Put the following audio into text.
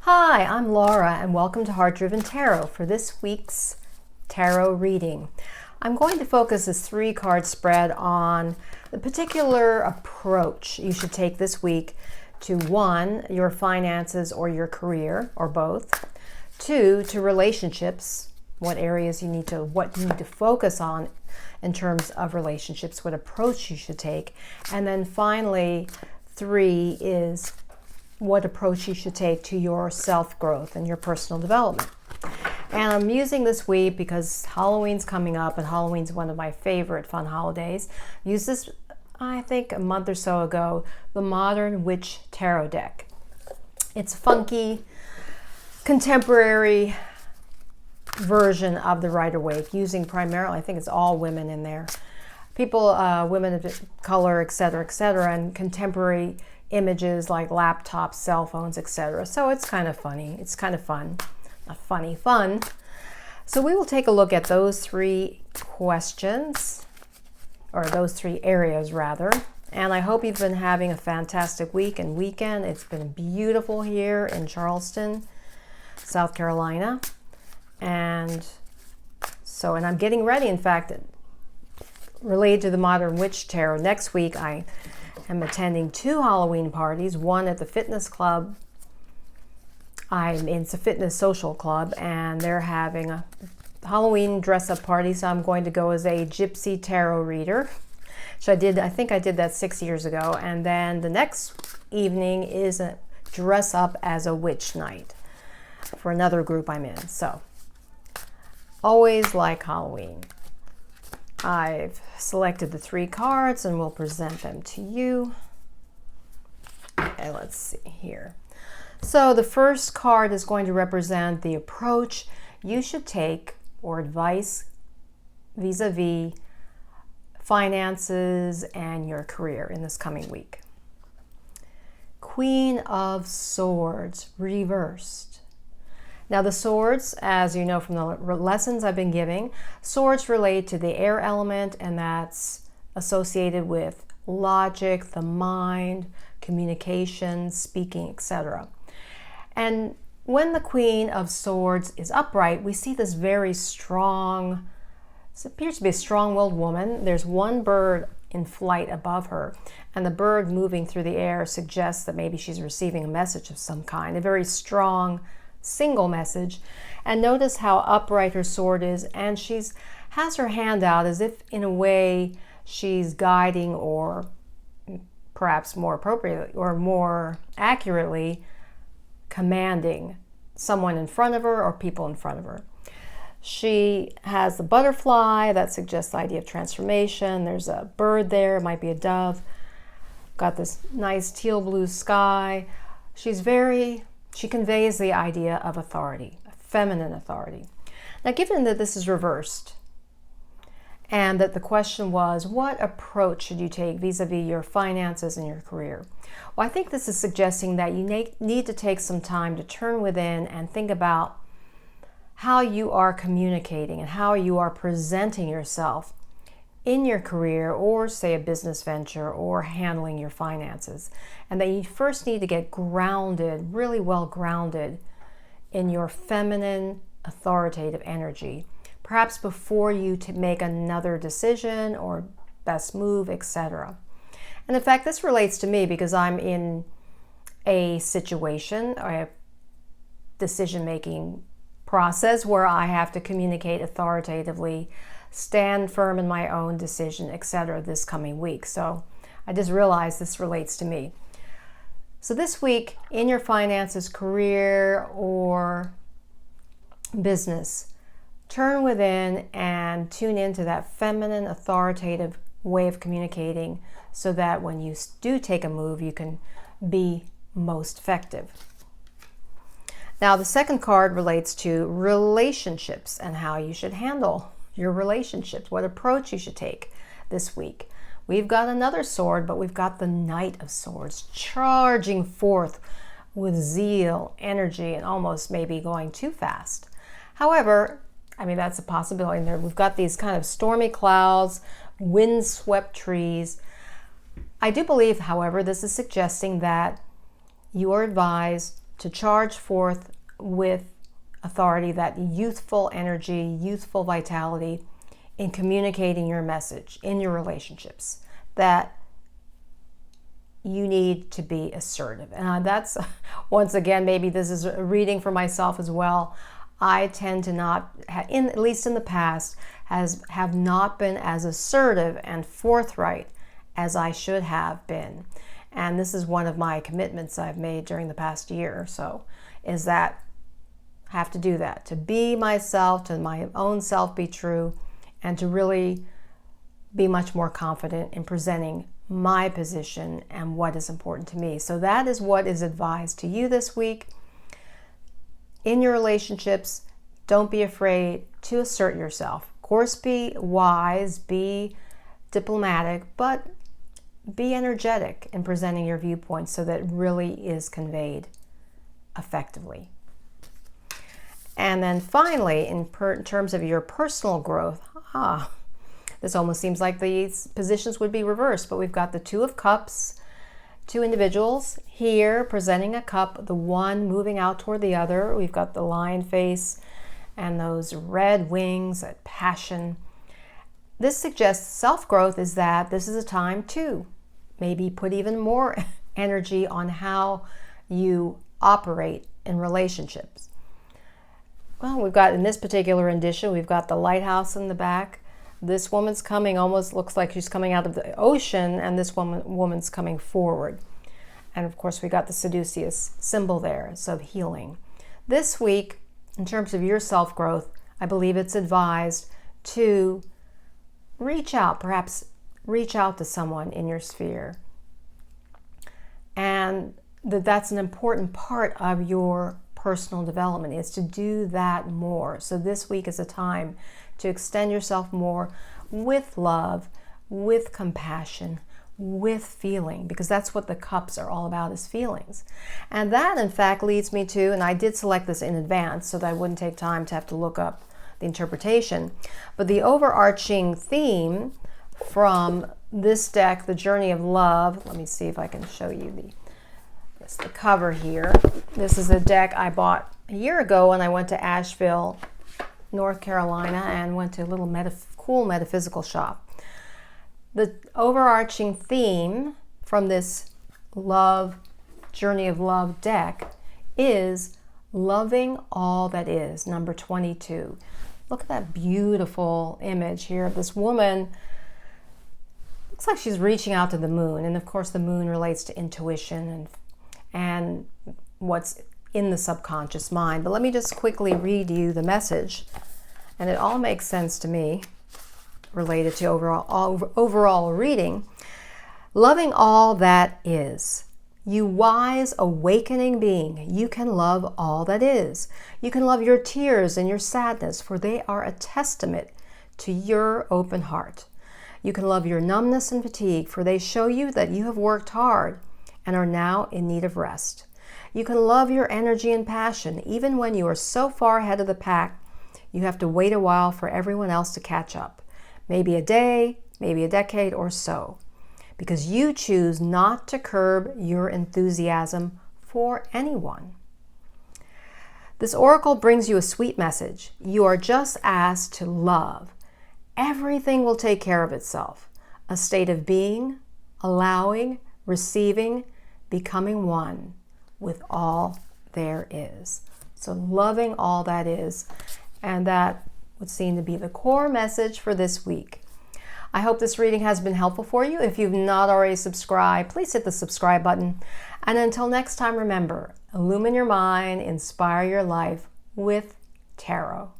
Hi, I'm Laura and welcome to Heart Driven Tarot for this week's tarot reading. I'm going to focus this 3-card spread on the particular approach you should take this week to 1, your finances or your career, or both. 2, to relationships, what you need to focus on in terms of relationships, what approach you should take. And then finally, 3 is what approach you should take to your self-growth and your personal development. And I'm using this week because Halloween's coming up, and Halloween's one of my favorite fun holidays. I used this, I think, a month or so ago, the Modern Witch Tarot deck. It's a funky, contemporary version of the Rider-Waite, using primarily, I think it's all women in there. People, women of color, etc., and contemporary images like laptops, cell phones, etc. So it's kind of funny. It's kind of fun. Not funny, fun. So we will take a look at those 3 questions, or those 3 areas rather. And I hope you've been having a fantastic week and weekend. It's been beautiful here in Charleston, South Carolina. And I'm getting ready, in fact, related to the Modern Witch Tarot. Next week I'm attending 2 Halloween parties, one at the fitness club. It's a fitness social club, and they're having a Halloween dress-up party, so I'm going to go as a gypsy tarot reader. So I think I did that 6 years ago. And then the next evening is a dress up as a witch night for another group I'm in. So always like Halloween. I've selected the 3 cards and we'll present them to you. Okay, let's see here. So the first card is going to represent the approach you should take, or advice vis-a-vis finances and your career in this coming week. Queen of Swords reversed. Now the swords, as you know from the lessons I've been giving, swords relate to the air element, and that's associated with logic, the mind, communication, speaking, etc. And when the Queen of Swords is upright, we see this very strong, it appears to be a strong-willed woman. There's one bird in flight above her, and the bird moving through the air suggests that maybe she's receiving a message of some kind, a very strong single message. And notice how upright her sword is, and has her hand out as if in a way she's guiding, or perhaps more appropriately or more accurately commanding someone in front of her or people in front of her. She has the butterfly that suggests the idea of transformation. There's a bird there, it might be a dove. Got this nice teal blue sky. She conveys the idea of authority, feminine authority. Now, given that this is reversed, and that the question was, what approach should you take vis-a-vis your finances and your career? Well, I think this is suggesting that you need to take some time to turn within and think about how you are communicating and how you are presenting yourself in your career, or say a business venture, or handling your finances. And that you first need to get grounded, really well grounded in your feminine authoritative energy, perhaps before you make another decision or best move, etc. And in fact, this relates to me because I'm in a situation, a decision-making process where I have to communicate authoritatively, stand firm in my own decision, etc. this coming week. So I just realized this relates to me. So this week, in your finances, career, or business, turn within and tune into that feminine, authoritative way of communicating, so that when you do take a move, you can be most effective. Now, the second card relates to relationships and how you should handle your relationships, what approach you should take this week. We've got another sword, but we've got the Knight of Swords charging forth with zeal, energy, and almost maybe going too fast. However, that's a possibility. And we've got these kind of stormy clouds, wind-swept trees. I do believe, however, this is suggesting that you are advised to charge forth with authority, that youthful energy, youthful vitality in communicating your message in your relationships, that you need to be assertive. And that's, once again, maybe this is a reading for myself as well. I tend to not, at least in the past, have not been as assertive and forthright as I should have been. And this is one of my commitments I've made during the past year or so, is that I have to do that, to be myself, to my own self be true, and to really be much more confident in presenting my position and what is important to me. So that is what is advised to you this week. In your relationships, don't be afraid to assert yourself. Of course, be wise, be diplomatic, but be energetic in presenting your viewpoints so that it really is conveyed effectively. And then finally, in terms of your personal growth, this almost seems like these positions would be reversed, but we've got the Two of Cups, two individuals here presenting a cup, the one moving out toward the other. We've got the lion face and those red wings, that passion. This suggests self-growth is that this is a time to maybe put even more energy on how you operate in relationships. Well, we've got, in this particular rendition, we've got the lighthouse in the back. This woman's coming, almost looks like she's coming out of the ocean, and this woman's coming forward. And of course, we got the Caduceus symbol there, so healing. This week, in terms of your self-growth, I believe it's advised to reach out, perhaps reach out to someone in your sphere. And that's an important part of your personal development, is to do that more. So this week is a time to extend yourself more with love, with compassion, with feeling, because that's what the cups are all about, is feelings. And that, in fact, leads me to, and I did select this in advance so that I wouldn't take time to have to look up the interpretation, but the overarching theme from this deck, the Journey of Love, let me see if I can show you the cover here. This is a deck I bought a year ago when I went to Asheville, North Carolina, and went to a little cool metaphysical shop. The overarching theme from this Journey of Love deck is loving all that is, number 22. Look at that beautiful image here of this woman. Looks like she's reaching out to the moon, and of course the moon relates to intuition and what's in the subconscious mind. But let me just quickly read you the message, and it all makes sense to me related to overall reading. Loving all that is. You wise, awakening being, you can love all that is. You can love your tears and your sadness, for they are a testament to your open heart. You can love your numbness and fatigue, for they show you that you have worked hard and are now in need of rest. You can love your energy and passion, even when you are so far ahead of the pack, you have to wait a while for everyone else to catch up. Maybe a day, maybe a decade or so, because you choose not to curb your enthusiasm for anyone. This oracle brings you a sweet message. You are just asked to love. Everything will take care of itself. A state of being, allowing, receiving, becoming one with all there is. So loving all that is, and that would seem to be the core message for this week. I hope this reading has been helpful for you. If you've not already subscribed, please hit the subscribe button. And until next time, remember, illumine your mind, inspire your life with tarot.